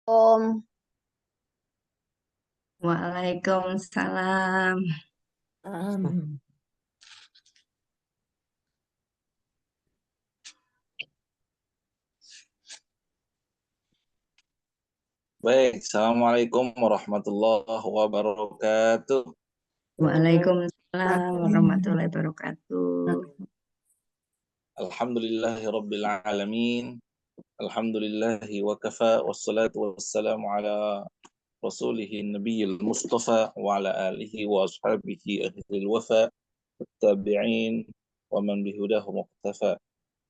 Om. Waalaikumsalam. Um, Baik, Assalamualaikum warahmatullahi wabarakatuh. Waalaikumsalam warahmatullahi wabarakatuh. Alhamdulillahi rabbil alamin. Alhamdulillahi wa kafa wassalatu wassalamu ala rasulihi nabiyil mustafa wa ala alihi wa ashabihi ahlil wafa tabi'in wa man bihudahu muqtafa.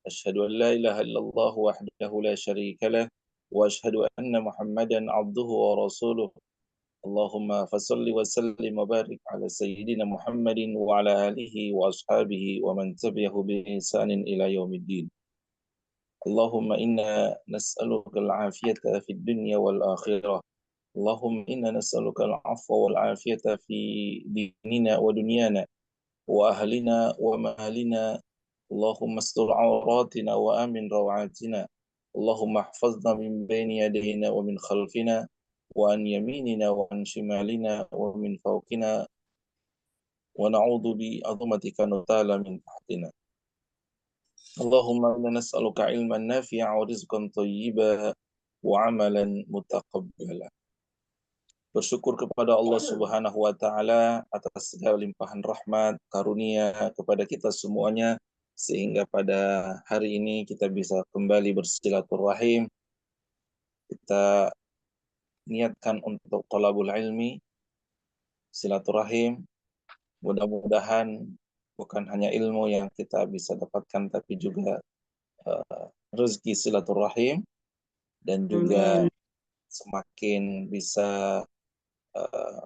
Asyhadu an la ilaha illallah wahdahu la syarika lah wa asyhadu anna Muhammadan abduhu wa rasuluh. Allahumma fasalli wa sallim wa barik ala sayyidina Muhammadin wa ala alihi wa ashabihi wa man tabi'ahu bi ihsanin ila yaumiddin. Allahumma inna nas'aluka al-afiyata fid dunya wal akhirah. Allahumma inna nas'aluka al-afwa wal afiyata fi dinina wa dunyana wa ahlina wa malina. Allahumma astur awratina wa amin rawatina. Allahumma ihfazna min bayni yadayna wa min khalfina wa an yaminina wa an shimalina wa min fawqina wa na'udzu bi 'azmatika nutala min tahtina. Allahumma inna nas'aluka ilman nafi'a wa rizqan thayyiba wa 'amalan mutaqabbala. Bersyukur kepada Allah Subhanahu wa taala atas segala limpahan rahmat, karunia kepada kita semuanya sehingga pada hari ini kita bisa kembali bersilaturahim. Kita niatkan untuk thalabul ilmi, silaturahim. Mudah-mudahan bukan hanya ilmu yang kita bisa dapatkan tapi juga rezeki silaturahim dan juga Amin. semakin bisa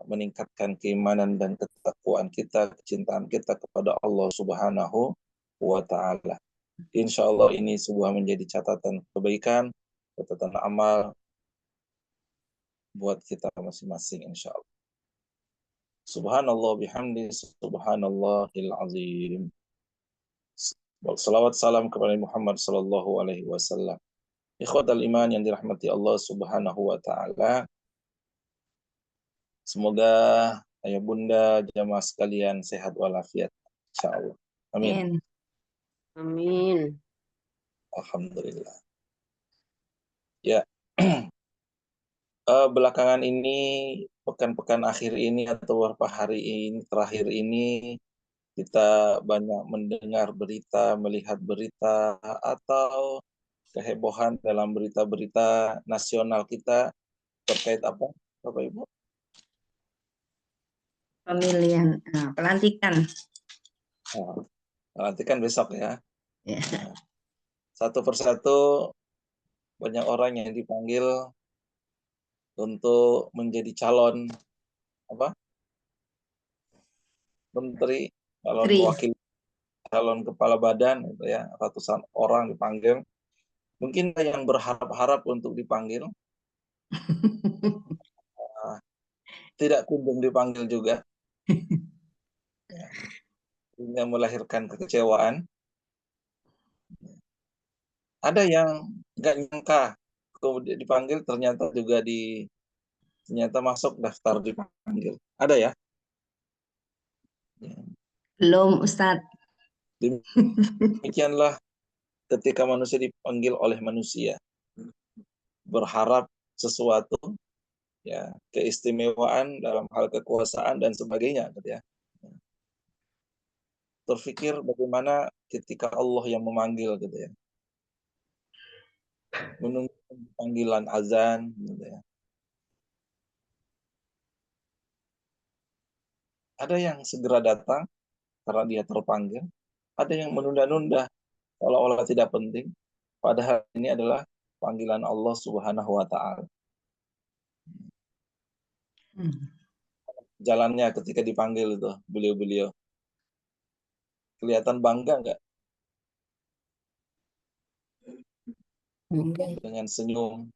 meningkatkan keimanan dan ketakwaan kita, kecintaan kita kepada Allah Subhanahu wa taala. Insya Allah ini sebuah menjadi catatan kebaikan, catatan amal buat kita masing-masing insya Allah. Subhanallah bihamdi, subhanallahil azim. Salawat salam kepada Muhammad sallallahu alaihi wasallam. Ikhwatal iman yang dirahmati Allah Subhanahu wa taala. Semoga ayah bunda jamaah sekalian sehat walafiat insyaallah. Amin. Amin. Alhamdulillah. Ya. Belakangan ini pekan-pekan akhir ini atau beberapa hari ini terakhir ini kita banyak mendengar berita, melihat berita atau kehebohan dalam berita-berita nasional kita terkait apa, Bapak Ibu? Pemilihan, pelantikan. Nanti kan besok ya. Ya. Satu persatu banyak orang yang dipanggil untuk menjadi calon apa? Menteri, calon wakil, calon kepala badan, gitu ya. Ratusan orang dipanggil. Mungkin yang berharap-harap untuk dipanggil, tidak kunjung dipanggil juga, sehingga melahirkan kekecewaan. Ada yang nggak nyangka kemudian dipanggil ternyata juga ternyata masuk daftar dipanggil. Ada ya? Belum, Ustadz. Demikianlah ketika manusia dipanggil oleh manusia, berharap sesuatu, ya keistimewaan dalam hal kekuasaan dan sebagainya, gitu ya. Terfikir bagaimana ketika Allah yang memanggil, gitu ya. Menunggu panggilan azan, gitu ya. Ada yang segera datang karena dia terpanggil, ada yang menunda-nunda seolah-olah tidak penting, padahal ini adalah panggilan Allah Subhanahu wa taala. Jalannya ketika dipanggil itu beliau-beliau kelihatan bangga nggak? Dengan senyum,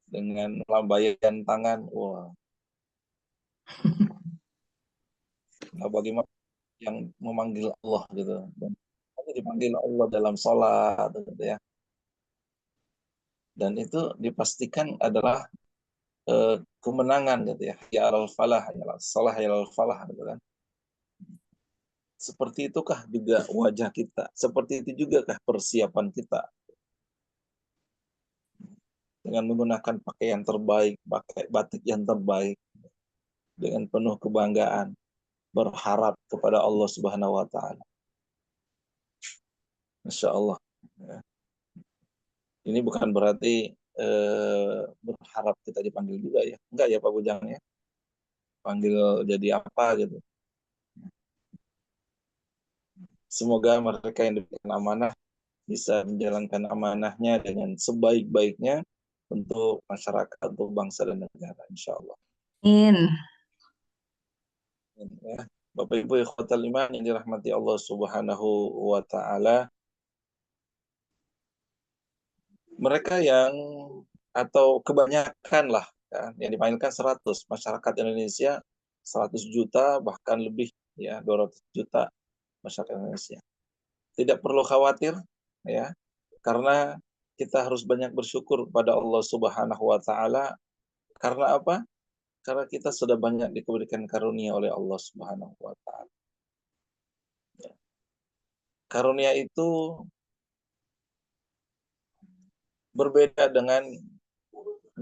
dengan lambaian tangan, wah. Nah, bagaimana yang memanggil Allah gitu, dan dipanggil Allah dalam sholat, gitu ya. Dan itu dipastikan adalah kemenangan gitu ya. Ya alal falah, ya alal salah, ya alal falah gitu kan. Seperti itukah juga wajah kita? Seperti itu juga kah persiapan kita? Dengan menggunakan pakaian terbaik, pakai batik yang terbaik, dengan penuh kebanggaan, berharap kepada Allah Subhanahu wa taala. Masya Allah. Ya. Ini bukan berarti berharap kita dipanggil juga ya. Enggak ya Pak Bujang ya. Panggil jadi apa gitu. Semoga mereka yang diberikan amanah bisa menjalankan amanahnya dengan sebaik-baiknya untuk masyarakat, untuk bangsa dan negara, insya Allah. Amin. Ya. Bapak Ibu ikhwatal iman yang dirahmati Allah Subhanahu wa taala, mereka yang atau kebanyakan lah ya, yang dipanggilkan 100 masyarakat Indonesia, 100 juta bahkan lebih ya, 200 juta masyarakat Indonesia. Tidak perlu khawatir ya, karena kita harus banyak bersyukur kepada Allah Subhanahu wa taala. Karena apa? Karena kita sudah banyak diberikan karunia oleh Allah Subhanahu wa taala. Karunia itu berbeda dengan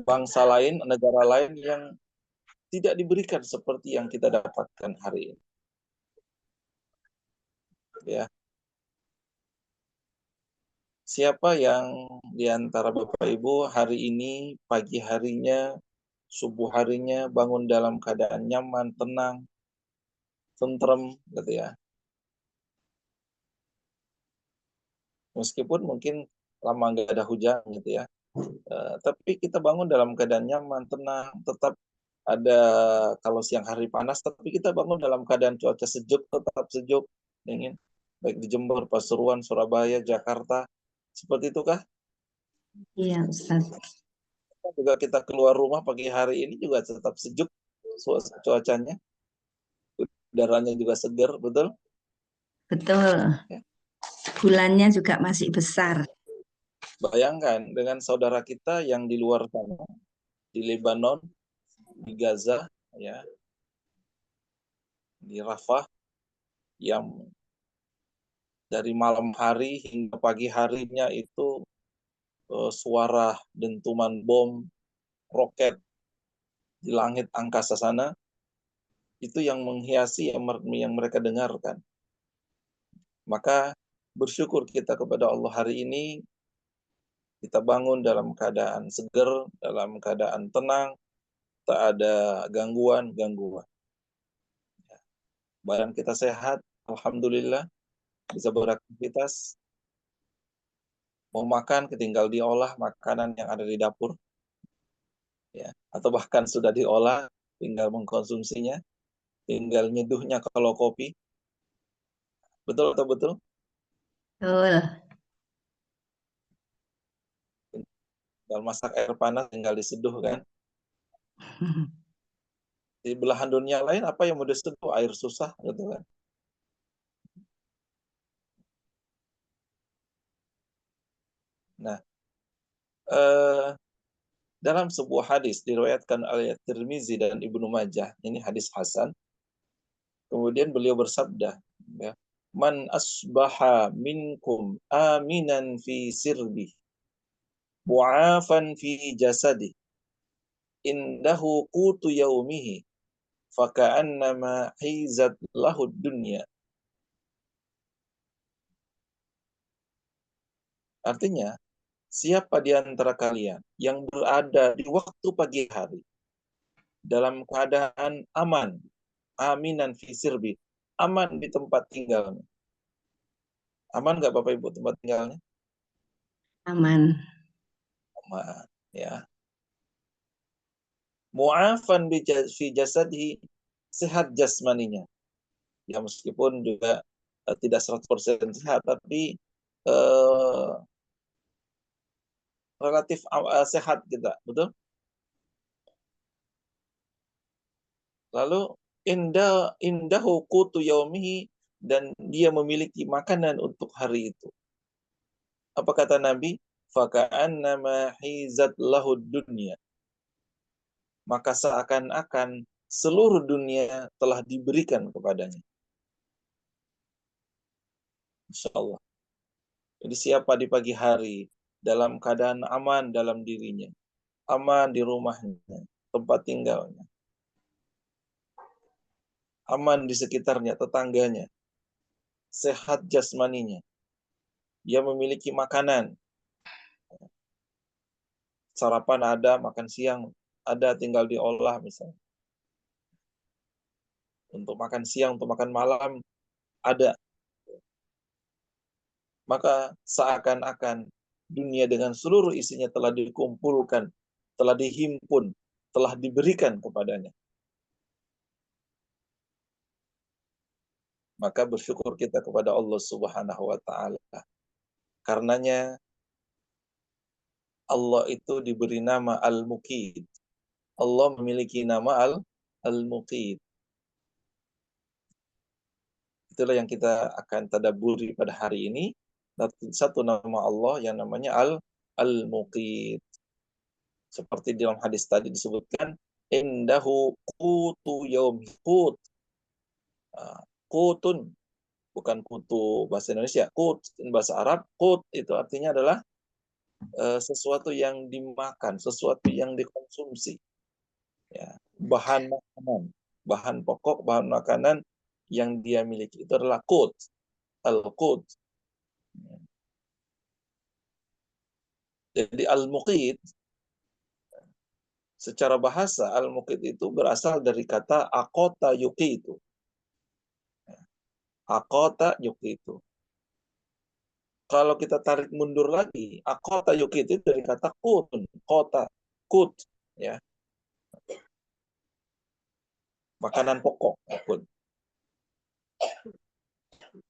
bangsa lain, negara lain yang tidak diberikan seperti yang kita dapatkan hari ini. Ya. Siapa yang di antara Bapak Ibu hari ini, pagi harinya, subuh harinya bangun dalam keadaan nyaman, tenang, tentrem gitu ya. Meskipun mungkin lama nggak ada hujan gitu ya. Tapi kita bangun dalam keadaan nyaman, tenang, tetap ada kalau siang hari panas, tapi kita bangun dalam keadaan cuaca sejuk, tetap sejuk, dingin. Baik di Jember, Pasuruan, Surabaya, Jakarta, seperti itu kah? Iya, Ustaz. Juga kita keluar rumah pagi hari ini juga tetap sejuk cuacanya, udaranya juga segar, betul? Betul. Ya. Bulannya juga masih besar. Bayangkan dengan saudara kita yang di luar sana, di Lebanon, di Gaza, ya, di Rafah, yang dari malam hari hingga pagi harinya itu suara dentuman bom, roket di langit angkasa sana, itu yang menghiasi yang mereka dengarkan. Maka bersyukur kita kepada Allah hari ini, kita bangun dalam keadaan segar, dalam keadaan tenang, tak ada gangguan-gangguan. Badan kita sehat, alhamdulillah, bisa beraktivitas. Mau makan, ketinggal diolah makanan yang ada di dapur, ya, atau bahkan sudah diolah, tinggal mengkonsumsinya, tinggal nyeduhnya kalau kopi. Betul atau betul? Betul. Tinggal masak air panas, tinggal diseduh kan. Di belahan dunia lain apa yang mau diseduh? Air susah gitu kan. Nah, dalam sebuah hadis diriwayatkan oleh Tirmizi dan Ibnu Majah, ini hadis hasan. Kemudian beliau bersabda, ya, man asbaha minkum aminan fi sirbi, mu'afan fi jasadi, indahu qutu yaumihi, faka'annama hizat lahu dunya. Artinya, siapa di antara kalian yang berada di waktu pagi hari dalam keadaan aman, aminan fi sirbi, aman di tempat tinggalnya. Aman nggak Bapak Ibu tempat tinggalnya? Aman. Aman, ya. Mu'afan fi jasadihi, sehat jasmaninya. Ya meskipun juga tidak 100% sehat, tapi relatif sehat kita, betul? Lalu indahu qutu yaumihi, dan dia memiliki makanan untuk hari itu. Apa kata Nabi? Faka'annama hizat lahu dunya. maka seakan-akan seluruh dunia telah diberikan kepadanya. Insya Allah. Jadi siapa di pagi hari dalam keadaan aman dalam dirinya, aman di rumahnya, tempat tinggalnya, aman di sekitarnya, tetangganya, sehat jasmaninya, dia memiliki makanan, sarapan ada, makan siang ada, tinggal diolah misalnya. Untuk makan siang, untuk makan malam ada. Maka seakan-akan dunia dengan seluruh isinya telah dikumpulkan, telah dihimpun, telah diberikan kepadanya. Maka bersyukur kita kepada Allah Subhanahu wa taala. Karenanya Allah itu diberi nama Al-Muqit. Allah memiliki nama Al-Muqit. Itulah yang kita akan tadabburi pada hari ini. Satu nama Allah yang namanya Al-Muqit. Seperti dalam hadis tadi disebutkan, indahu qutu yaum qut. Qutun, bukan kutu bahasa Indonesia. Qut bahasa Arab, qut itu artinya adalah sesuatu yang dimakan, sesuatu yang dikonsumsi. Ya, bahan makanan, bahan pokok, bahan makanan yang dia miliki itu adalah qut, al-qut. Jadi al-muqit secara bahasa al-muqit itu berasal dari kata aqata yuqitu. Aqata yuqitu. Kalau kita tarik mundur lagi, aqata yuqitu dari kata qutun, qota, qut, ya. Makanan pokok.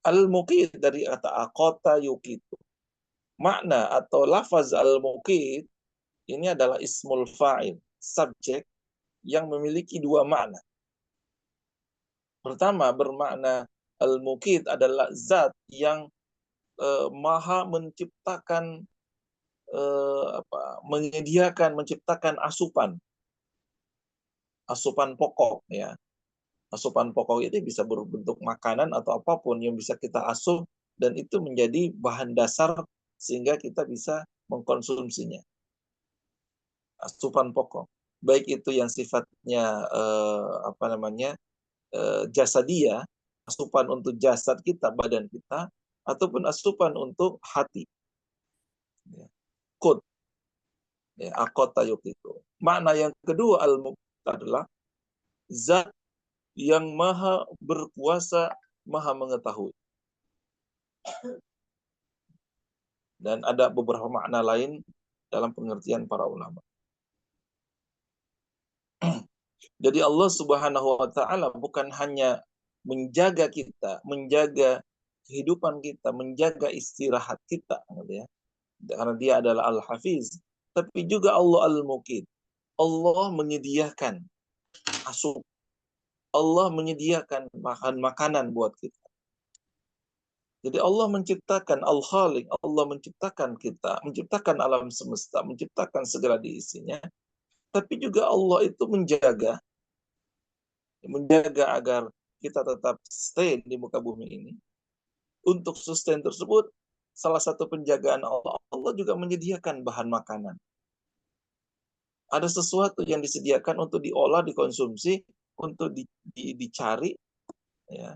Al-muqit dari kata aqata yuqitu. Makna atau lafaz al-muqit ini adalah ismul fa'il, subjek yang memiliki dua makna. Pertama, bermakna al-muqit adalah zat yang maha menciptakan, menciptakan asupan pokok, ya. Asupan pokok itu bisa berbentuk makanan atau apapun yang bisa kita asup dan itu menjadi bahan dasar sehingga kita bisa mengkonsumsinya. Asupan pokok, baik itu yang sifatnya jasadia, asupan untuk jasad kita, badan kita, ataupun asupan untuk hati. Qut, ya, akota itu. Makna yang kedua al-muqit adalah zat yang maha berkuasa, maha mengetahui. Dan ada beberapa makna lain dalam pengertian para ulama. Jadi Allah Subhanahu wa taala bukan hanya menjaga kita, menjaga kehidupan kita, menjaga istirahat kita, gitu ya. Karena dia adalah Al-Hafiz, tapi juga Allah Al-Muqit. Allah menyediakan asup. Allah menyediakan makanan buat kita. Jadi Allah menciptakan Al-Khaliq, Allah menciptakan kita, menciptakan alam semesta, menciptakan segala diisinya. Tapi juga Allah itu menjaga agar kita tetap stay di muka bumi ini. Untuk sustain tersebut, salah satu penjagaan Allah, Allah juga menyediakan bahan makanan. Ada sesuatu yang disediakan untuk diolah, dikonsumsi, untuk dicari, ya,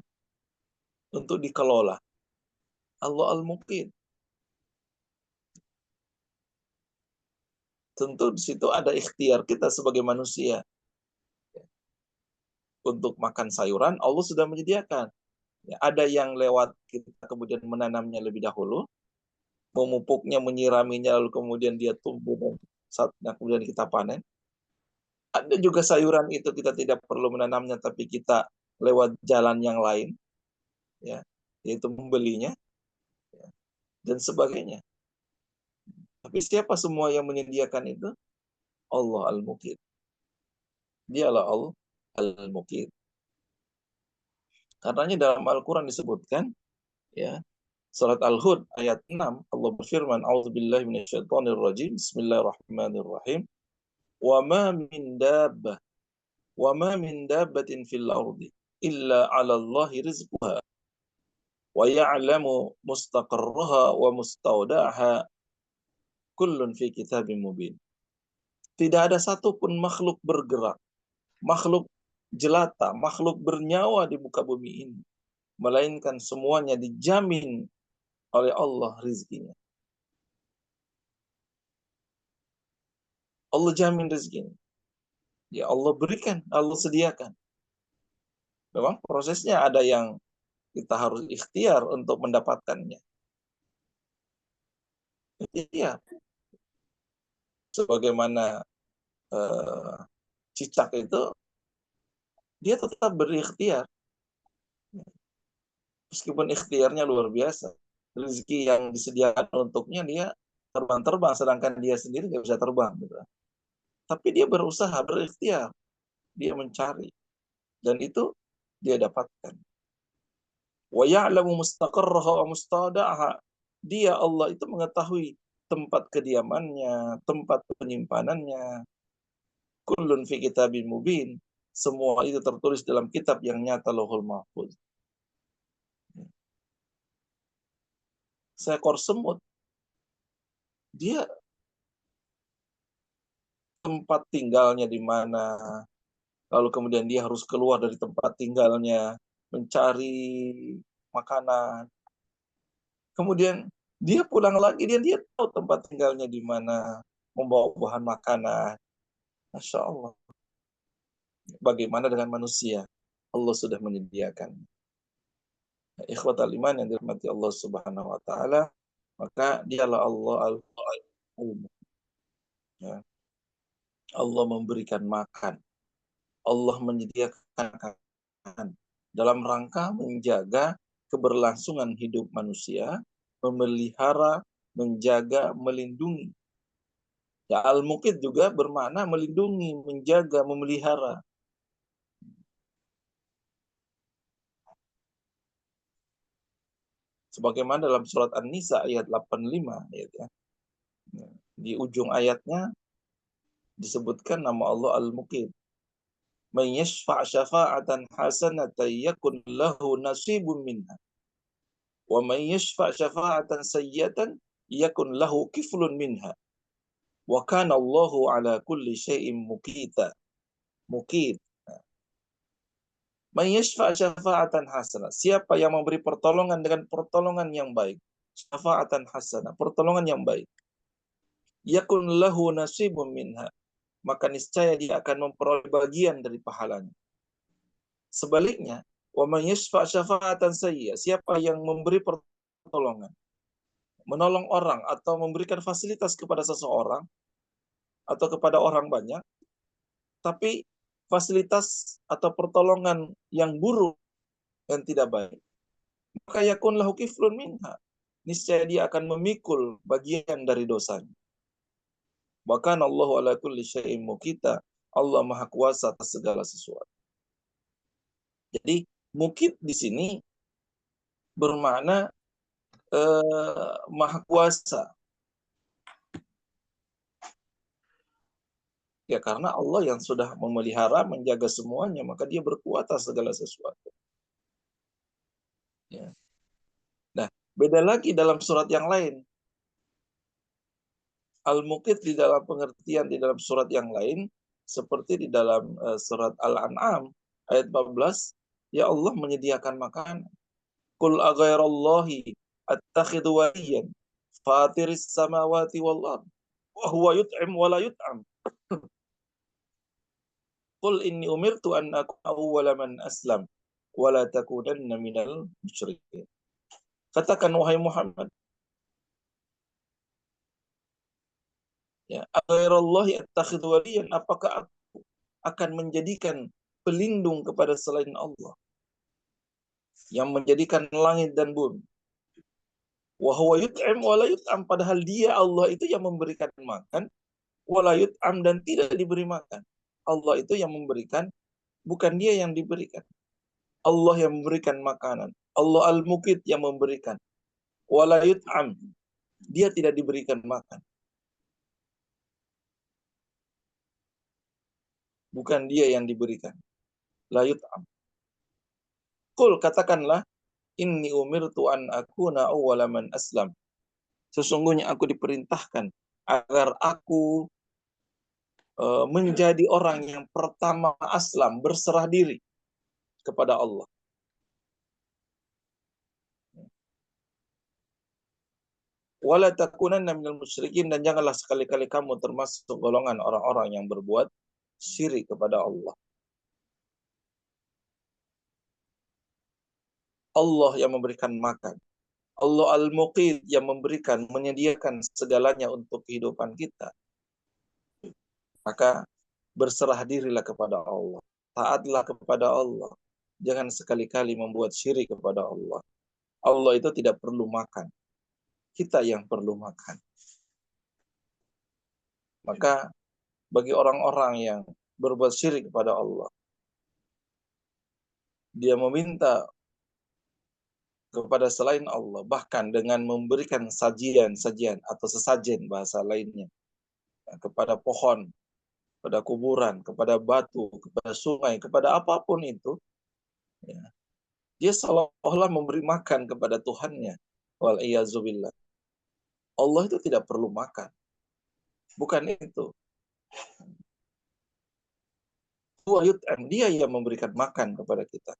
untuk dikelola. Allah Al-Muqit. Tentu di situ ada ikhtiar kita sebagai manusia. Untuk makan sayuran, Allah sudah menyediakan. Ya, ada yang lewat kita kemudian menanamnya lebih dahulu, memupuknya, menyiraminya, lalu kemudian dia tumbuh dan saatnya kemudian kita panen. Ada juga sayuran itu kita tidak perlu menanamnya, tapi kita lewat jalan yang lain, ya, yaitu membelinya, ya, dan sebagainya. Tapi siapa semua yang menyediakan itu? Allah Al-Muqit. Dialah Allah Al-Muqit. Karenanya dalam Al-Quran disebutkan, ya, surat Al-Hud ayat 6, Allah berfirman, A'udzubillahi minasyaitonirrajim, Bismillahirrahmanirrahim. wa ma min dabbah wa ma min dabbatin fil ardi illa 'ala Allahi rizquha wa ya'lamu mustaqarraha wa mustawda'aha kullun fi kitabim mubin. Tidak ada satupun makhluk bergerak, makhluk jelata, makhluk bernyawa di muka bumi ini, melainkan semuanya dijamin oleh Allah rizkinya. Allah jamin rizkinya. Ya Allah berikan, Allah sediakan. Memang prosesnya ada yang kita harus ikhtiar untuk mendapatkannya. Iya, sebagaimana cicak itu, dia tetap berikhtiar. Meskipun ikhtiarnya luar biasa. Rezeki yang disediakan untuknya dia terbang-terbang, sedangkan dia sendiri nggak bisa terbang. Gitu. Tapi dia berusaha, berikhtiar. Dia mencari. Dan itu dia dapatkan. Wa ya'lamu mustaqarraha wa mustawda'aha. Dia Allah itu mengetahui tempat kediamannya, tempat penyimpanannya. Kullun fi kitabim mubin. Semua itu tertulis dalam kitab yang nyata, Lauhul Mahfuz. Seekor semut, dia tempat tinggalnya di mana, lalu kemudian dia harus keluar dari tempat tinggalnya, mencari makanan. Kemudian dia pulang lagi, dia tahu tempat tinggalnya di mana, membawa bahan makanan. Masya Allah. Bagaimana dengan manusia? Allah sudah menyediakan. Ikhwatal iman yang dirahmati Allah Subhanahu wa taala, maka dialah Allah al-Qayyum. Ya. Allah memberikan makan. Allah menyediakan makan dalam rangka menjaga keberlangsungan hidup manusia, memelihara, menjaga, melindungi. Ya, al-Muqit juga bermakna melindungi, menjaga, memelihara. Sebagaimana dalam surat An-Nisa ayat 85 ayat ya. Di ujung ayatnya disebutkan nama Allah Al-Muqit. Man yashfa' syafa'atan hasanatan yakun lahu nasibun minha. Wa man yashfa' syafa'atan sayyi'atan yakun lahu kiflun minha. Wa kana Allahu ala kulli syai'in muqita. Muqit. Man yashfa' syafa'atan hasanah. Siapa yang memberi pertolongan dengan pertolongan yang baik. Syafa'atan hasanah, pertolongan yang baik. Yakun lahu nasibun minha. Maka niscaya dia akan memperoleh bagian dari pahalanya. Sebaliknya, wa man yashfa' syafa'atan sayyi'ah. Siapa yang memberi pertolongan, menolong orang atau memberikan fasilitas kepada seseorang atau kepada orang banyak, tapi fasilitas atau pertolongan yang buruk dan tidak baik, maka yakun lahu kiflun minha. Niscaya dia akan memikul bagian dari dosanya. Bahkan Allah ala kulli syai'in muqita. Allah Maha Kuasa atas segala sesuatu. Jadi mukit di sini bermakna Maha Kuasa. Ya karena Allah yang sudah memelihara, menjaga semuanya, maka dia berkuasa segala sesuatu. Ya. Nah, beda lagi dalam surat yang lain. Al-Muqit di dalam pengertian di dalam surat yang lain, seperti di dalam surat Al-An'am ayat 14, ya Allah menyediakan makanan. Qul aghairallahi attakhidhu waliyan fatiris samawati wal ard wa huwa yut'im wa la yut'am. Qul inni umirtu an akuna awwala man aslam wa la takunanna minal musyrikin. Katakan wahai Muhammad, ya, aghairallahi attakhidhu waliyan, apakah aku akan menjadikan pelindung kepada selain Allah yang menjadikan langit dan bumi. Wa huwa yut'im wa la yut'am, padahal dia Allah itu yang memberikan makan, wa la yut'am, dan tidak diberi makan. Allah itu yang memberikan, bukan dia yang diberikan. Allah yang memberikan makanan. Allah Al-Muqit yang memberikan. Wa la yut'am, dia tidak diberikan makan. bukan dia yang diberikan. La yut'am. Qul, katakanlah, inni umirtu an akuna awwala man aslam. Sesungguhnya aku diperintahkan agar aku menjadi orang yang pertama aslam, berserah diri kepada Allah. Wala takunanna minal musyrikin, dan janganlah sekali-kali kamu termasuk golongan orang-orang yang berbuat syirik kepada Allah. Allah yang memberikan makan. Allah Al-Muqid yang memberikan, menyediakan segalanya untuk kehidupan kita. Maka berserah dirilah kepada Allah. Taatlah kepada Allah. Jangan sekali-kali membuat syirik kepada Allah. Allah itu tidak perlu makan. Kita yang perlu makan. Maka bagi orang-orang yang berbuat syirik kepada Allah, dia meminta kepada selain Allah, bahkan dengan memberikan sajian-sajian atau sesajen bahasa lainnya, kepada pohon, kepada kuburan, kepada batu, kepada sungai, kepada apapun itu, ya, dia seolah-olah memberi makan kepada Tuhannya. Wal iyazubillah. Allah itu tidak perlu makan. Bukan itu. Dia yang memberikan makan kepada kita.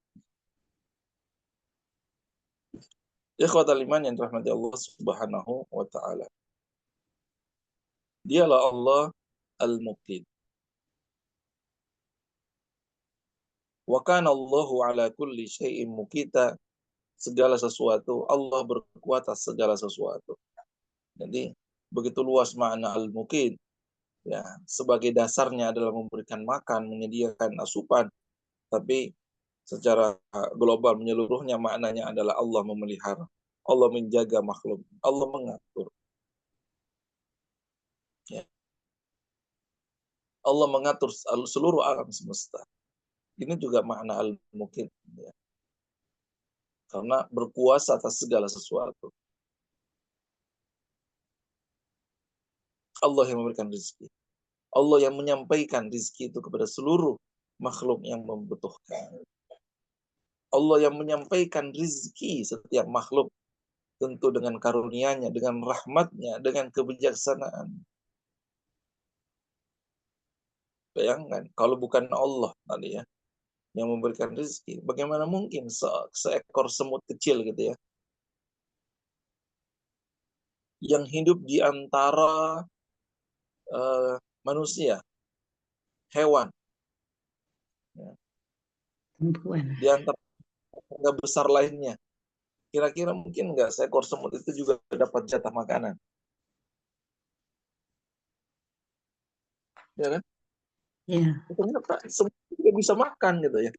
Ikhwatal iman yang dirahmati Allah Subhanahu wa taala. Dialah Allah Al-Muqid. Wa kana Allahu ala kulli syai'in muqita. Segala sesuatu, Allah berkuasa segala sesuatu. Jadi begitu luas makna Al-Muqid. Ya, sebagai dasarnya adalah memberikan makan, menyediakan asupan, tapi secara global menyeluruhnya maknanya adalah Allah memelihara, Allah menjaga makhluk, Allah mengatur. Ya. Allah mengatur seluruh alam semesta. Ini juga makna Al-Muqid. Ya. Karena berkuasa atas segala sesuatu. Allah yang memberikan rezeki. Allah yang menyampaikan rezeki itu kepada seluruh makhluk yang membutuhkan. Allah yang menyampaikan rezeki setiap makhluk, tentu dengan karunia-Nya, dengan rahmat-Nya, dengan kebijaksanaan. Bayangkan, kalau bukan Allah tadi ya, yang memberikan rezeki, bagaimana mungkin seekor semut kecil gitu ya, yang hidup di antara manusia, hewan, ya, Perempuan. di antara tetangga besar lainnya. Kira-kira mungkin nggak seekor semut itu juga dapat jatah makanan? Ya kan? Ya. Ternyata semut juga bisa makan gitu ya.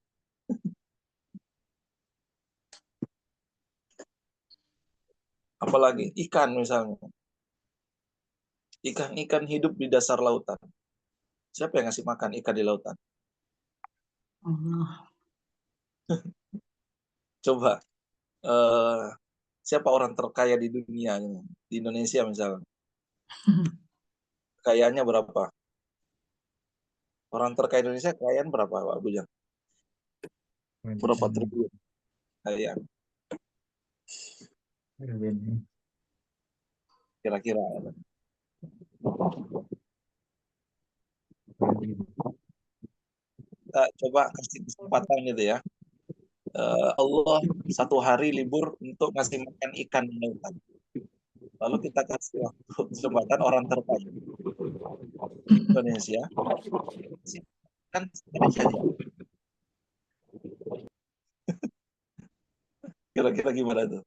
Apalagi ikan misalnya. Ikan-ikan hidup di dasar lautan. Siapa yang ngasih makan ikan di lautan? Allah. Coba, eh, siapa orang terkaya di dunia ini? Di Indonesia misalnya. Kekayaannya berapa? Orang terkaya Indonesia kekayaan berapa, Pak Bujang? Berapa triliun kekayaan? Kira-kira. Kita coba kasih kesempatan gitu ya. Allah satu hari libur untuk ngasih makan ikan di lautan. Lalu kita kasih waktu kesempatan orang terkaya Indonesia, kan sekali saja. Kira-kira gimana tuh?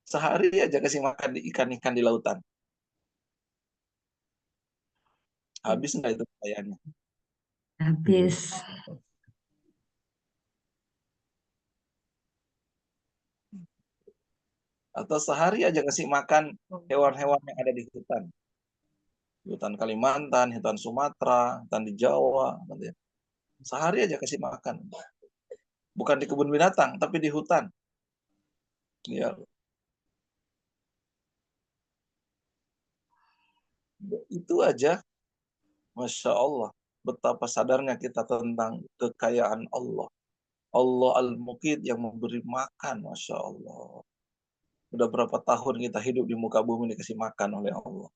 Sehari aja kasih makan ikan-ikan di lautan. Habis nggak itu kekayaannya? Habis. Atau sehari aja kasih makan hewan-hewan yang ada di hutan. Hutan Kalimantan, hutan Sumatera, hutan di Jawa. Gitu ya. Sehari aja kasih makan. Bukan di kebun binatang, tapi di hutan. Ya, itu aja, Masya Allah. betapa sadarnya kita tentang kekayaan Allah. Allah Al-Muqit yang memberi makan, Masya Allah. Udah berapa tahun kita hidup di muka bumi dikasih makan oleh Allah.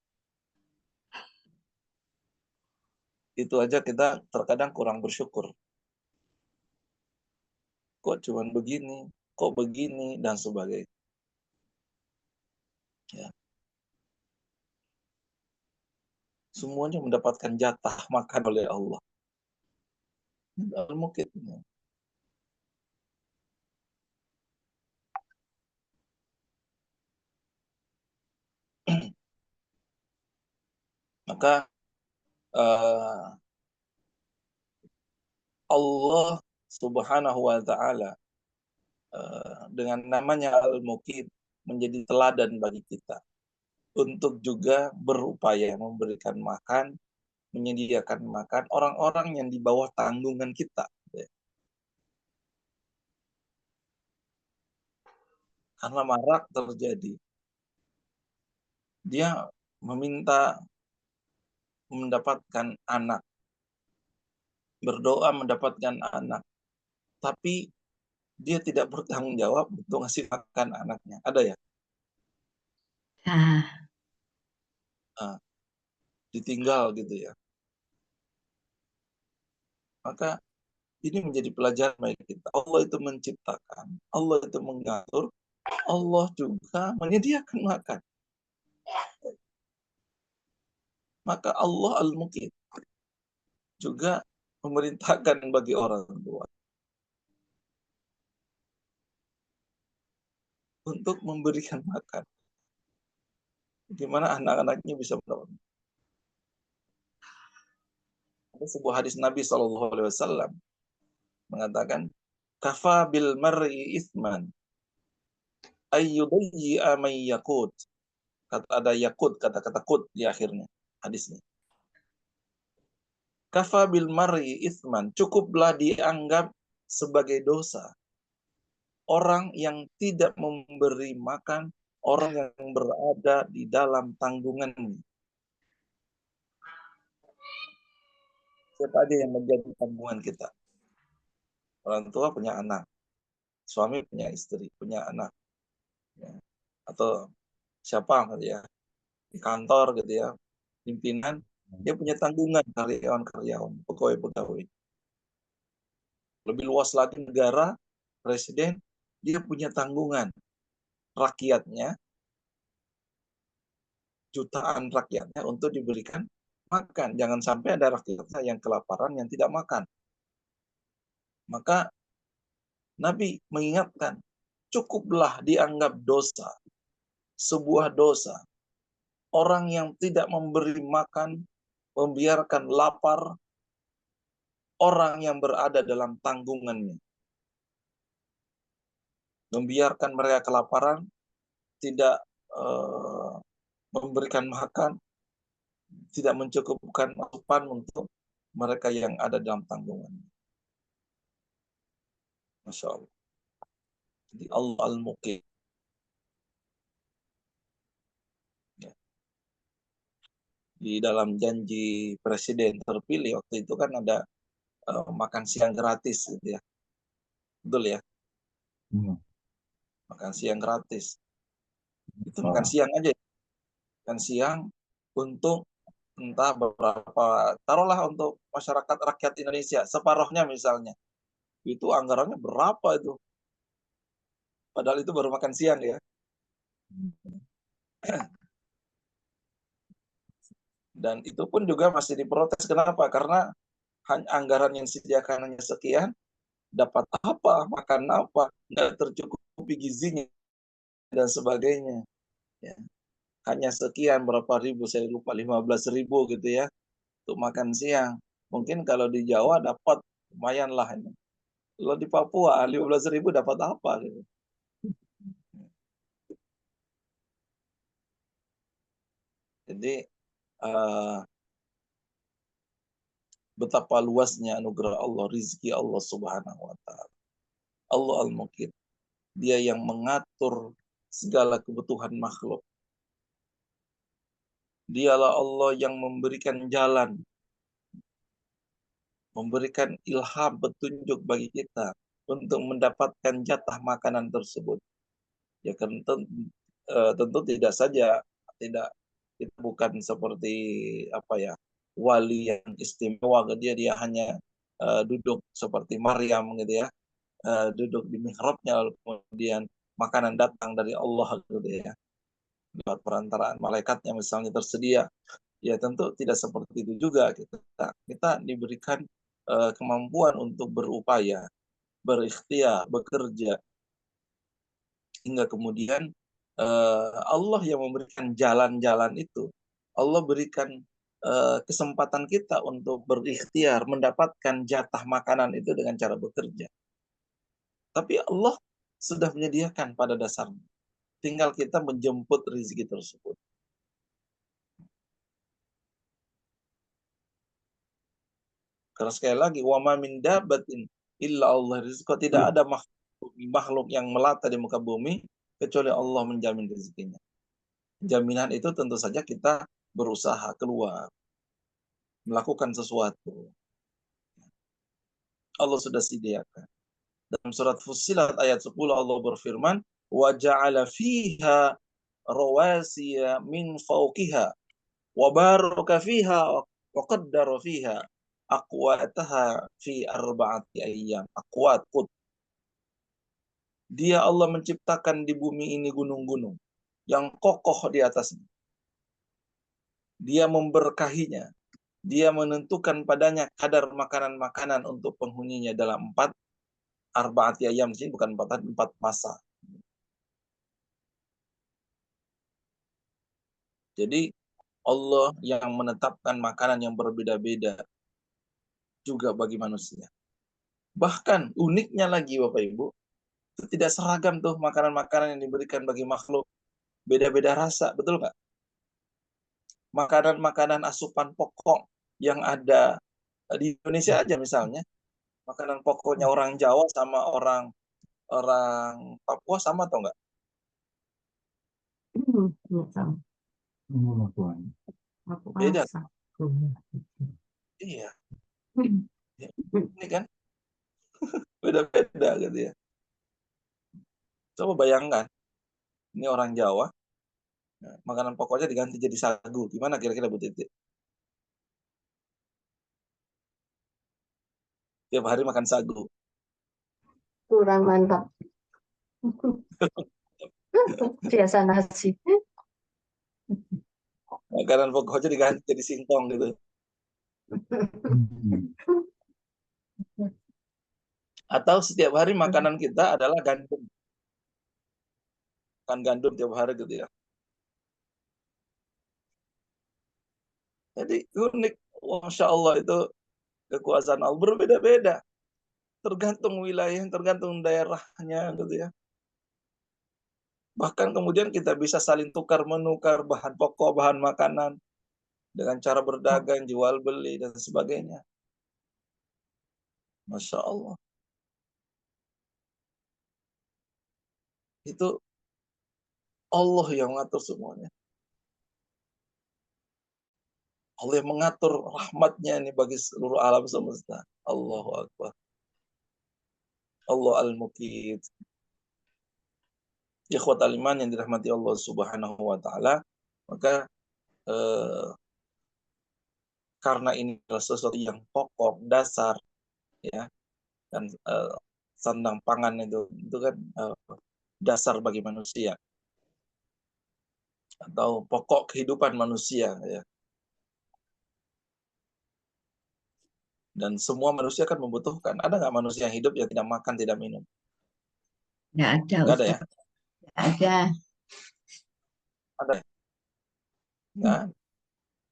Itu aja kita terkadang kurang bersyukur. Kok cuman begini, kok begini, dan sebagainya. Ya. Semuanya mendapatkan jatah makan oleh Allah. Al-Muqit. Maka Allah Subhanahu wa Ta'ala dengan namanya Al-Muqit menjadi teladan bagi kita untuk juga berupaya memberikan makan, menyediakan makan orang-orang yang di bawah tanggungan kita. Karena marak terjadi. Dia meminta mendapatkan anak, berdoa mendapatkan anak, tapi dia tidak bertanggung jawab untuk ngasih makan anaknya. Ada ya? Ah, Nah, ditinggal gitu ya. Maka ini menjadi pelajaran bagi kita. Allah itu menciptakan, Allah itu mengatur, Allah juga menyediakan makan. Maka Allah Al-Muqit juga memerintahkan bagi orang tua untuk memberikan makan. Gimana anak-anaknya bisa mendapat. Ada sebuah hadis Nabi SAW mengatakan, kafa bil mar'i ithman ayyudayyi'a man yakut. Ada yakut, kata-kata kut di akhirnya hadisnya. Kafa bil mar'i ithman, cukuplah dianggap sebagai dosa orang yang tidak memberi makan orang yang berada di dalam tanggungannya. Siapa aja yang menjadi tanggungan kita? Orang tua punya anak, suami punya istri, punya anak, ya. Atau siapa gitu ya, di kantor gitu ya, pimpinan, dia punya tanggungan karyawan-karyawan, pegawai-pegawai. Lebih luas lagi negara, presiden, dia punya tanggungan rakyatnya, jutaan rakyatnya untuk diberikan makan. Jangan sampai ada rakyatnya yang kelaparan, yang tidak makan. Maka Nabi mengingatkan, cukuplah dianggap dosa, sebuah dosa. Orang yang tidak memberi makan, membiarkan lapar orang yang berada dalam tanggungannya. Membiarkan mereka kelaparan, tidak memberikan makan, tidak mencukupkan asupan untuk mereka yang ada dalam tanggungannya. Masya Allah. Jadi Allah Al-Muqit. Ya. Di dalam janji presiden terpilih waktu itu kan ada makan siang gratis gitu ya. Betul ya? Makan siang gratis. Itu makan siang aja. Makan siang untuk entah beberapa, taruhlah untuk masyarakat rakyat Indonesia, separuhnya misalnya. Itu anggarannya berapa itu? Padahal itu baru makan siang ya. Dan itu pun juga masih diprotes. Kenapa? Karena anggaran yang disediakan hanya sekian, dapat apa, makan apa, nggak tercukupi gizinya, dan sebagainya. Ya. Hanya sekian, berapa ribu, saya lupa, 15.000 gitu ya, untuk makan siang. Mungkin kalau di Jawa dapat, lumayan lah. Ini. Kalau di Papua, 15.000 dapat apa? Gitu. Jadi, betapa luasnya anugerah Allah, rizki Allah Subhanahu wa Ta'ala. Allah Al-Muqit. Dia yang mengatur segala kebutuhan makhluk. Dialah Allah yang memberikan jalan memberikan ilham, petunjuk bagi kita untuk mendapatkan jatah makanan tersebut. Ya kan tentu tidak saja, tidak, kita bukan seperti apa ya, wali yang istimewa, dia hanya duduk seperti Maryam gitu ya, duduk di mihrabnya lalu kemudian makanan datang dari Allah gitu ya, lewat perantaraan malaikatnya misalnya tersedia. Ya tentu tidak seperti itu juga. Kita diberikan kemampuan untuk berupaya, berikhtiar, bekerja, hingga kemudian Allah yang memberikan jalan-jalan itu. Allah berikan kesempatan kita untuk berikhtiar, mendapatkan jatah makanan itu dengan cara bekerja. Tapi Allah sudah menyediakan pada dasarnya. Tinggal kita menjemput rezeki tersebut. Karena sekali lagi, wa ma min dabbatin illa Allah rizqa, tidak ada makhluk yang melata di muka bumi kecuali Allah menjamin rezekinya. Jaminan itu tentu saja kita berusaha keluar, melakukan sesuatu. Allah sudah sediakan. Dalam surat Fussilat ayat 10 Allah berfirman, wa ja'ala fiha rawasiya min fawqiha wa baraka fiha wa qaddara fiha aqwataha fi arba'ati ayyam. Aqwat, dia Allah menciptakan di bumi ini gunung-gunung yang kokoh di atasnya. Dia memberkahinya. Dia menentukan padanya kadar makanan-makanan untuk penghuninya dalam 4 arba'ati ayyam. Di sini bukan 4 hari, 4 masa. Jadi Allah yang menetapkan makanan yang berbeda-beda juga bagi manusia. Bahkan uniknya lagi Bapak Ibu, itu tidak seragam tuh makanan-makanan yang diberikan bagi makhluk. Beda-beda rasa, betul nggak? Makanan-makanan asupan pokok yang ada di Indonesia aja misalnya, makanan pokoknya orang Jawa sama orang Papua sama atau enggak? Nggak tahu. Aku Beda. masak. Iya. Ya, ini kan beda-beda gitu ya. Coba bayangkan, ini orang Jawa, makanan pokoknya diganti jadi sagu. Gimana kira-kira Bu Titi? Tiap hari makan sagu. Kurang mantap. Biasa nasi. Makanan pokoknya diganti jadi singkong gitu. Atau setiap hari makanan kita adalah gandum. Makan gandum tiap hari gitu ya. Jadi unik. Masya Allah, itu kekuasaan Allah berbeda-beda. Tergantung wilayah, tergantung daerahnya gitu ya. Bahkan kemudian kita bisa saling tukar-menukar bahan pokok, bahan makanan dengan cara berdagang, jual beli dan sebagainya. Masya Allah. Itu Allah yang mengatur semuanya. Allah yang mengatur rahmatnya ini bagi seluruh alam semesta. Allahu Akbar. Allah Al-Muqit. Ikhwatal iman yang dirahmati Allah Subhanahu wa taala, maka karena ini adalah sesuatu yang pokok, dasar ya, dan sandang pangan itu kan dasar bagi manusia atau pokok kehidupan manusia ya. Dan semua manusia kan membutuhkan. Ada nggak manusia yang hidup yang tidak makan, tidak minum? Nggak ada, Nggak ada ya? Ustaz. Nggak ada. Ada.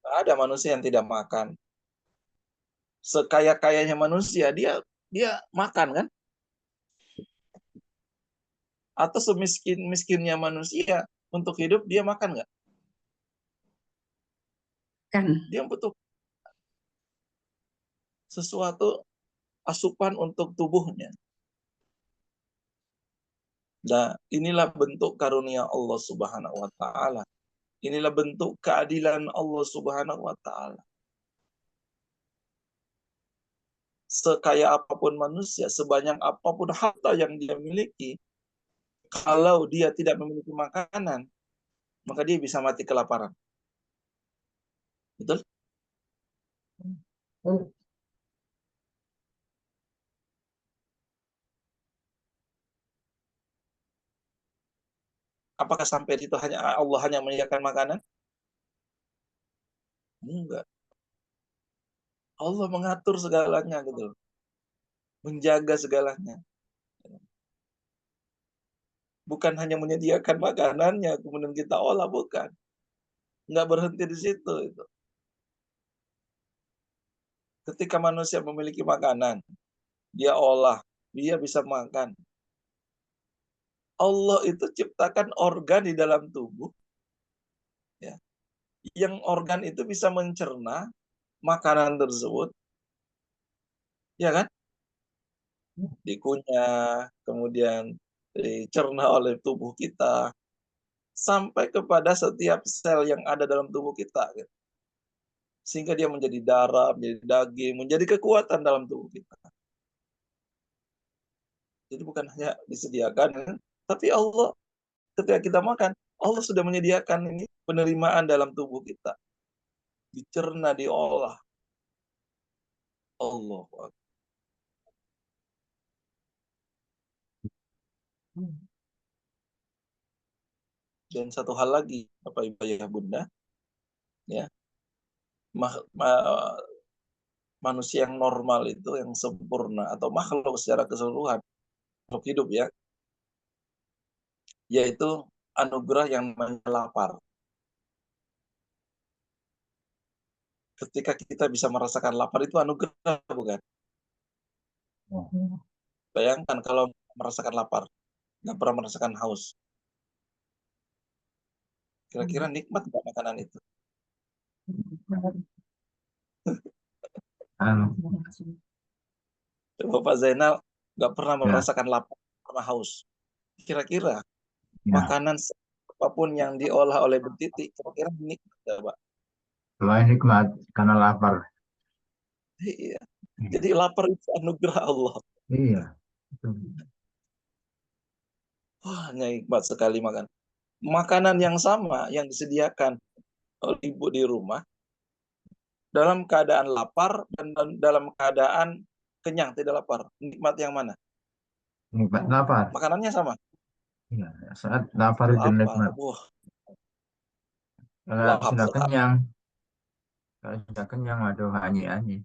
Nggak ada manusia yang tidak makan. Sekaya-kayanya manusia, dia makan kan? Atau semiskin-miskinnya manusia, untuk hidup dia makan nggak? Kan. Dia butuh sesuatu asupan untuk tubuhnya. Nah, inilah bentuk karunia Allah Subhanahu wa taala. Inilah bentuk keadilan Allah Subhanahu wa taala. sekaya apapun manusia, sebanyak apapun harta yang dia miliki, kalau dia tidak memiliki makanan, maka dia bisa mati kelaparan. Betul? Apakah sampai itu hanya Allah hanya menyediakan makanan? Enggak. Allah mengatur segalanya gitu, menjaga segalanya. Bukan hanya menyediakan makanannya kemudian kita olah, bukan. Nggak berhenti di situ itu. Ketika manusia memiliki makanan, dia olah, dia bisa makan. Allah itu ciptakan organ di dalam tubuh, ya, yang organ itu bisa mencerna makanan tersebut, ya kan? Dikunyah, kemudian dicerna oleh tubuh kita, sampai kepada setiap sel yang ada dalam tubuh kita, gitu. Sehingga dia menjadi darah, menjadi daging, menjadi kekuatan dalam tubuh kita. Jadi bukan hanya disediakan, tapi Allah ketika kita makan, Allah sudah menyediakan ini penerimaan dalam tubuh kita. Dicerna, diolah. Allah. Dan satu hal lagi, Bapak Ibu Ayah Bunda, ya, manusia yang normal itu, yang sempurna, atau makhluk secara keseluruhan, makhluk hidup ya, yaitu anugerah yang namanya lapar. Ketika kita bisa merasakan lapar itu anugerah, bukan? Bayangkan kalau merasakan lapar, nggak pernah merasakan haus. Kira-kira nikmat nggak makanan itu? Bapak Zainal nggak pernah merasakan lapar, pernah haus. Kira-kira makanan apapun yang diolah oleh Bu Titi, kira-kira nikmat nggak, Pak? Selain nikmat karena lapar. Iya. Jadi lapar itu anugerah Allah. Iya. Wah, nikmat sekali makan. Makanan yang sama yang disediakan oleh ibu di rumah dalam keadaan lapar dan dalam keadaan kenyang, tidak lapar. Nikmat yang mana? Nikmat lapar. Makanannya sama. Iya, saat lapar itu Apa? nikmat. Wah, Kalau lahap sudah sekali. kenyang, aduh anyi-anyi.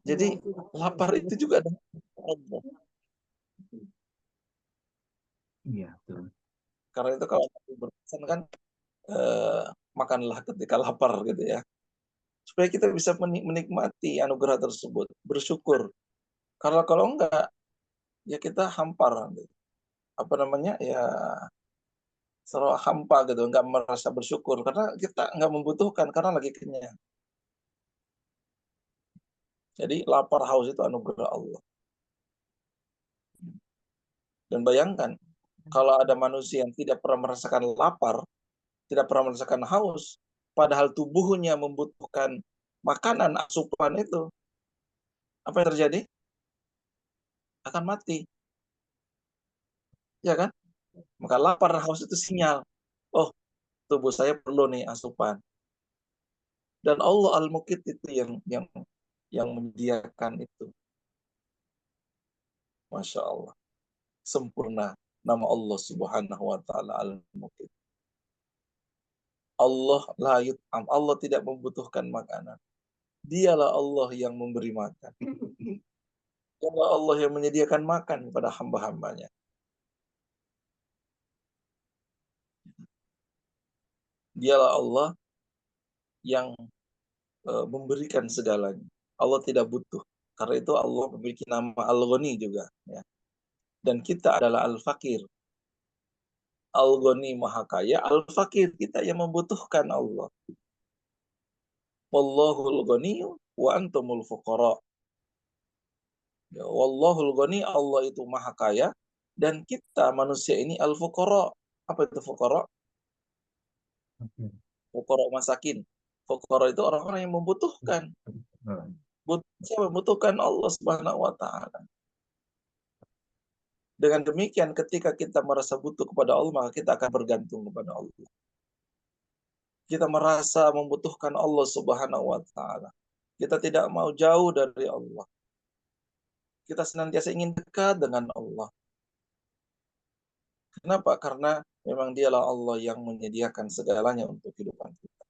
Jadi lapar itu juga ada Allah. Iya, betul. Karena itu kalau berpesan kan makanlah ketika lapar gitu ya. Supaya kita bisa menikmati anugerah tersebut, bersyukur. Karena kalau enggak, ya kita hampar. Apa namanya, ya selalu hampa gitu, enggak merasa bersyukur. Karena kita enggak membutuhkan, karena lagi kenyang. Jadi lapar haus itu anugerah Allah. Dan bayangkan, kalau ada manusia yang tidak pernah merasakan lapar, tidak pernah merasakan haus, padahal tubuhnya membutuhkan makanan, asupan itu, apa yang terjadi? Akan mati. Ya kan? Maka lapar dan haus itu sinyal. Oh, tubuh saya perlu nih asupan. Dan Allah Al-Muqit itu yang menyediakan itu. Masya Allah. Sempurna nama Allah Subhanahu wa taala Al-Muqit. Allah la yut'am. Allah tidak membutuhkan makanan. Dialah Allah yang memberi makan. Dialah Allah yang menyediakan makan kepada hamba-hambanya. Dialah Allah yang memberikan segalanya. Allah tidak butuh. Karena itu Allah memiliki nama Al-Ghani juga. Ya. Dan kita adalah Al-Fakir. Al-Ghani Maha Kaya, Al-Fakir kita yang membutuhkan Allah. Wallahul Ghani wa antumul fuqara. Ya, Wallahul Ghani, Allah itu Maha Kaya, dan kita manusia ini Al-Fuqara. Apa itu fuqara? Fuqara masakin. Fuqara itu orang-orang yang membutuhkan. Siapa membutuhkan Allah Subhanahu wa taala. Dengan demikian ketika kita merasa butuh kepada Allah, maka kita akan bergantung kepada Allah. Kita merasa membutuhkan Allah Subhanahu wa taala. Kita tidak mau jauh dari Allah. Kita senantiasa ingin dekat dengan Allah. Kenapa? Karena memang dialah Allah yang menyediakan segalanya untuk kehidupan kita.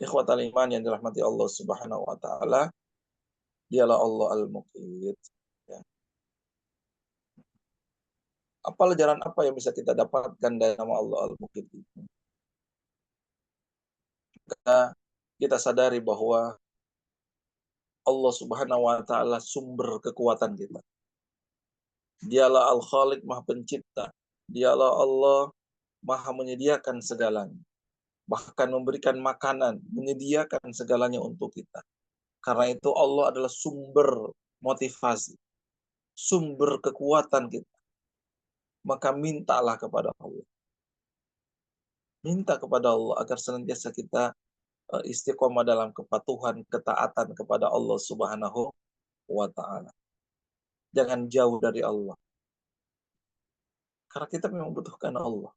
Ikhwatal iman yang dirahmati Allah Subhanahu wa taala, dialah Allah Al-Muqit. Ya. Pelajaran apa yang bisa kita dapatkan dari nama Allah Al-Muqit itu? Kita sadari bahwa Allah Subhanahu wa taala sumber kekuatan kita. Dialah Al-Khaliq, Maha Pencipta. Dialah Allah Maha menyediakan segalanya. Bahkan memberikan makanan, menyediakan segalanya untuk kita. Karena itu Allah adalah sumber motivasi, sumber kekuatan kita. Maka mintalah kepada Allah. Minta kepada Allah agar senantiasa kita istiqomah dalam kepatuhan, ketaatan kepada Allah Subhanahu wa taala. Jangan jauh dari Allah. Karena kita memang membutuhkan Allah.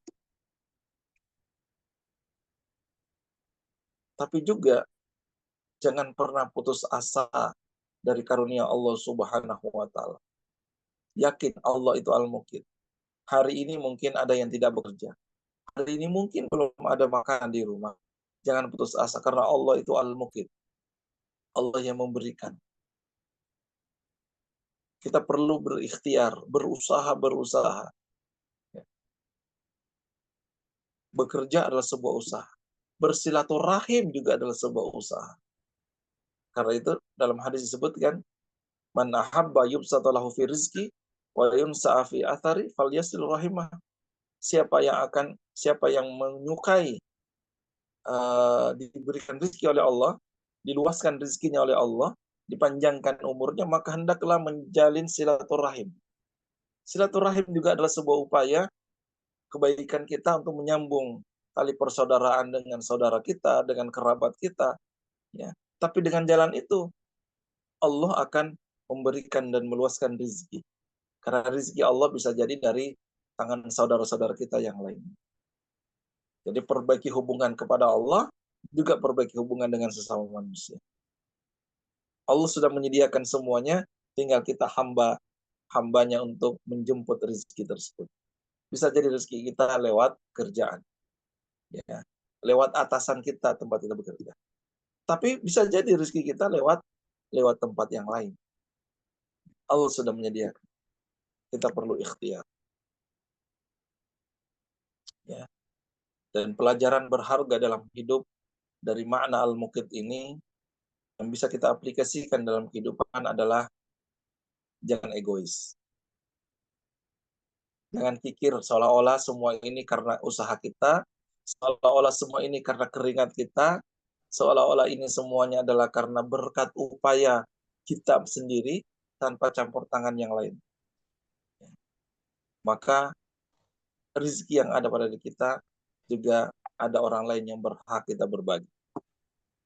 Tapi juga jangan pernah putus asa dari karunia Allah Subhanahu wa taala. Yakin Allah itu Al-Muqit. Hari ini mungkin ada yang tidak bekerja. Hari ini mungkin belum ada makanan di rumah. Jangan putus asa karena Allah itu Al-Muqit. Allah yang memberikan. Kita perlu berikhtiar, berusaha. Bekerja adalah sebuah usaha. Bersilaturahim juga adalah sebuah usaha. Karena itu dalam hadis disebutkan, man ahabba yubsata lahu fi rizqi wa yunsa'a fi athari falyasil rahimah. Siapa yang menyukai diberikan rezeki oleh Allah, diluaskan rezekinya oleh Allah, dipanjangkan umurnya, maka hendaklah menjalin silaturahim. Silaturahim juga adalah sebuah upaya kebaikan kita untuk menyambung tali persaudaraan dengan saudara kita, dengan kerabat kita. Ya. Tapi dengan jalan itu, Allah akan memberikan dan meluaskan rezeki. Karena rezeki Allah bisa jadi dari tangan saudara-saudara kita yang lain. Jadi perbaiki hubungan kepada Allah, juga perbaiki hubungan dengan sesama manusia. Allah sudah menyediakan semuanya, tinggal kita hambanya untuk menjemput rezeki tersebut. Bisa jadi rezeki kita lewat kerjaan, ya, lewat atasan kita tempat kita bekerja. Tapi bisa jadi rezeki kita lewat tempat yang lain. Allah sudah menyediakan. Kita perlu ikhtiar. Ya. Dan pelajaran berharga dalam hidup dari makna Al-Muqit ini yang bisa kita aplikasikan dalam kehidupan adalah jangan egois. Jangan pikir seolah-olah semua ini karena usaha kita, seolah-olah semua ini karena keringat kita, seolah-olah ini semuanya adalah karena berkat upaya kita sendiri tanpa campur tangan yang lain. Maka rezeki yang ada pada diri kita juga ada orang lain yang berhak kita berbagi.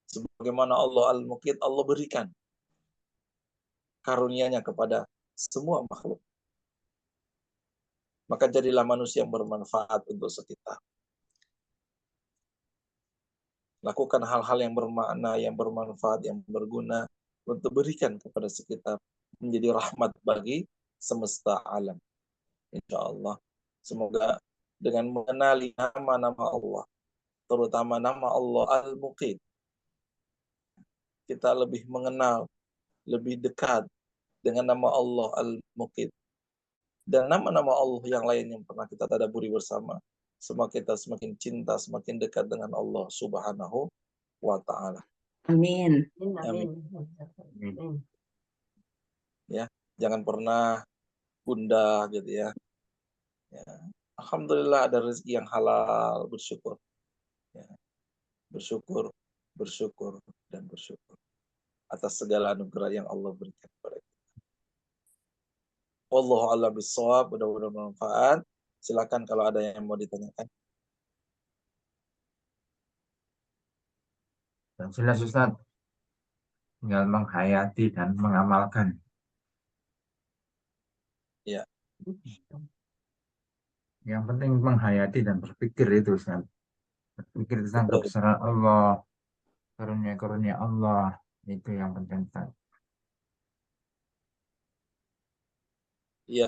Sebagaimana Allah Al-Muqit, Allah berikan karunia-Nya kepada semua makhluk. Maka jadilah manusia yang bermanfaat untuk sekitar. Lakukan hal-hal yang bermakna, yang bermanfaat, yang berguna untuk berikan kepada sekitar. Menjadi rahmat bagi semesta alam. Insya Allah. Semoga dengan mengenali nama-nama Allah, terutama nama Allah Al-Muqit, kita lebih mengenal, lebih dekat dengan nama Allah Al-Muqit. Dan nama-nama Allah yang lain yang pernah kita tadaburi bersama, semakin kita semakin cinta, semakin dekat dengan Allah Subhanahu wa ta'ala. Amin. Amin. Ya, jangan pernah gundah gitu ya. Ya. Alhamdulillah ada rezeki yang halal, bersyukur. Ya. Bersyukur dan bersyukur atas segala anugerah yang Allah berikan kepada kita. Wallahu a'lam bishawab, mudah-mudahan bermanfaat. Silakan kalau ada yang mau ditanyakan. Yang jelas Ustaz, tinggal menghayati dan mengamalkan. Ya. Yang penting menghayati dan berpikir itu Ustaz. Berpikir tentang Betul. kebesaran Allah, karunia-karunia Allah, itu yang penting Ustaz. Iya.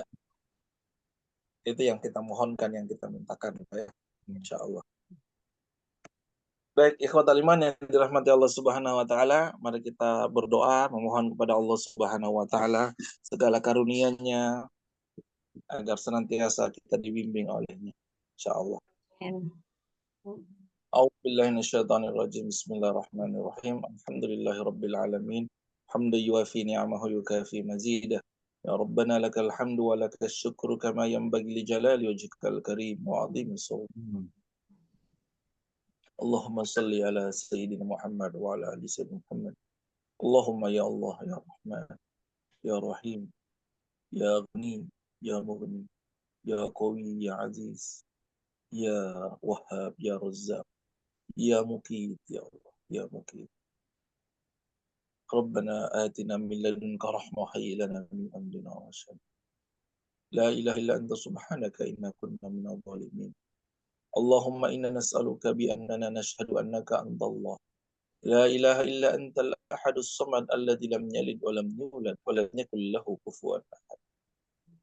Itu yang kita mohonkan, yang kita mintakan, ya. Insya Allah. Baik, ikhwatal iman yang dirahmati Allah Subhanahu wa taala, mari kita berdoa memohon kepada Allah Subhanahu wa taala segala karunia-Nya agar senantiasa kita dibimbing oleh-Nya. Insyaallah. A'udzu billahi minasyaitonir rajim. Bismillahirrahmanirrahim. Alhamdulillahirabbil alamin. Hamdan yuwafi ni'amahu yukafi mazidah. Ya Rabbana lakal hamdu wa lakal syukru kama yanbaghi li jalali wajhikal karim wa 'azimi sultanik. Allahumma salli ala Sayyidina Muhammad wa ala ali Sayyidina Muhammad. Allahumma ya Allah ya Rahman ya Rahim ya Ghani ya Mughni ya Qawi ya Aziz ya Wahhab ya Razzaq ya Muqit ya Allah ya Muqit. Rabbana atina min ladunka rahmah wa hayyi lana min amrina rashad. La ilaha illa anta subhanaka inna kunna minadh dhalimin. Allahumma inna nas'aluka bi annana nashhadu annaka antallah. La ilaha illa antal ahadus samad alladzi lam yalid wa lam yulad wa lam yakul lahu kufuwan ahad.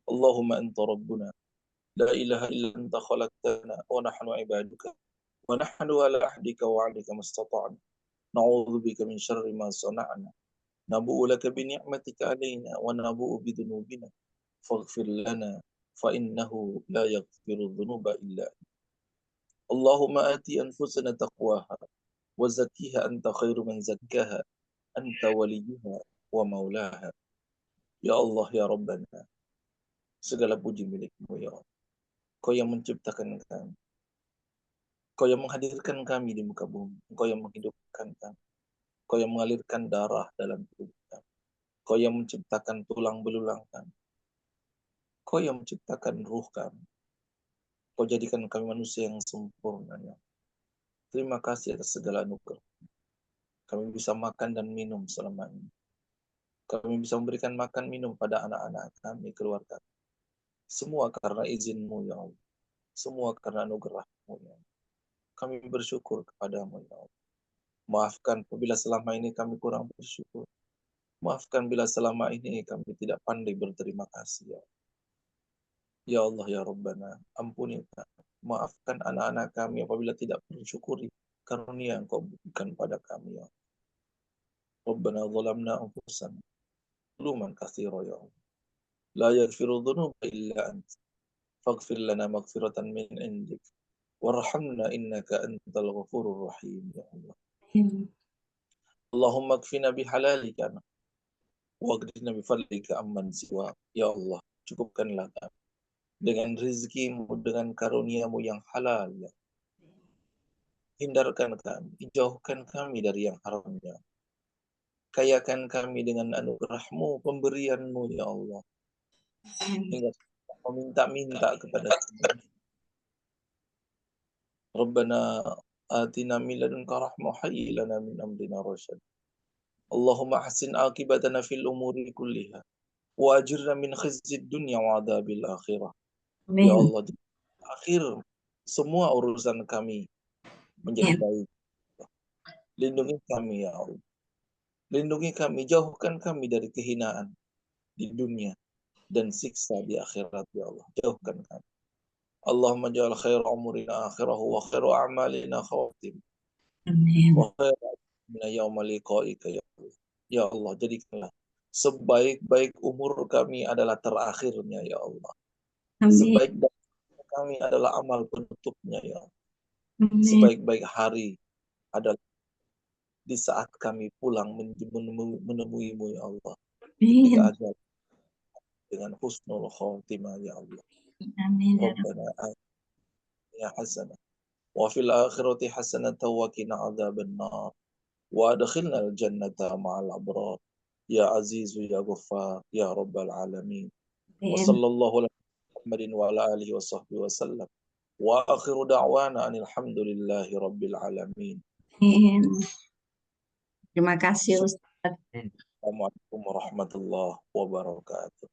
Allahumma anta rabbuna la ilaha illa anta khalaqtana wa nahnu ibaduka wa nahnu ala ahdika wa 'adika mastata'na na'udzu bika min syarri ma sana'na nabu'u laka bi ni'matika 'alaina wa nabu'u bi dhunubina faghfir lana fa innahu la yaghfiru dhunuba illa anta. Allahumma ati anfusana taqwaha wa zakkiha anta khairu man zakkaha anta waliyuha wa maulaha. Ya Allah ya Rabbana, segala puji milikmu ya Allah. Kau yang menciptakan kami, Kau yang menghadirkan kami di muka bumi, Kau yang menghidupkan kami, Kau yang mengalirkan darah dalam tubuh kami, Kau yang menciptakan tulang belulang kami, Kau yang menciptakan ruh kami, Kau jadikan kami manusia yang sempurna ya. Terima kasih atas segala anugerah. Kami bisa makan dan minum selama ini. Kami bisa memberikan makan minum pada anak-anak kami, keluarga. Semua karena izin-Mu ya Allah. Semua karena anugerah-Mu ya Allah. Kami bersyukur kepadamu ya Allah. Maafkan apabila selama ini kami kurang bersyukur. Maafkan bila selama ini kami tidak pandai berterima kasih ya Allah. Ya Allah ya Rabbana, ampuni kami. Maafkan anak-anak kami apabila tidak bersyukuri karunia yang Kau berikan pada kami ya Allah. Rabbana zalamna anfusana zuluman katsira ya Allah. La yaghfiru dzunuba illa anta. Faghfir lana maghfiratan min indik. Warhamna innaka antal ghafurur rahim ya Allah. Allahumma kfina bihalalika waghdina bifadlika amman siwa. Ya Allah, cukupkanlah kami dengan rizki-Mu, dengan karunia-Mu yang halal ya. Hindarkan kami, jauhkan kami dari yang haramnya. Kayakan kami dengan anugerah-Mu, pemberian-Mu ya Allah. Hingga meminta-minta kepada Tuhan. Rabbana atina min ladunka rahmah hayyi lana min amrina rasyad. Allahumma ahsin akibatana fil umuri kulliha wa ajirna min khizyid dunya wa adzabil akhirah. Ya Allah, di akhir semua urusan kami menjadi baik. Lindungi kami ya Allah. Lindungi kami, jauhkan kami dari kehinaan di dunia dan siksa di akhirat ya Allah. Jauhkan kami. Allahumma ja'al khair umurina akhirahu wa khairu a'malina khawatim. Wa khairu a'malina yawma liqa'ika ya Allah. Ya Allah, jadikanlah sebaik-baik umur kami adalah terakhirnya ya Allah. Sebaik-baik kami adalah amal penutupnya ya Allah. Sebaik-baik hari adalah di saat kami pulang menemui-Mu ya Allah. Ketika ajal dengan husnul khotimah ya Allah. Rabbana atina hasanah wa fil akhirati hasanatan wa qina adzabannar wa adkhilnal jannata ma'al abrar ya azizu ya ghaffar ya rabbal alamin. Wa sallallahu ala Muhammadin wa ala alihi wa sahbihi wa sallam. Wa akhiru da'wana anil hamdulillahi rabbil alamin. Terima kasih Ustaz. Assalamualaikum warahmatullahi wabarakatuh.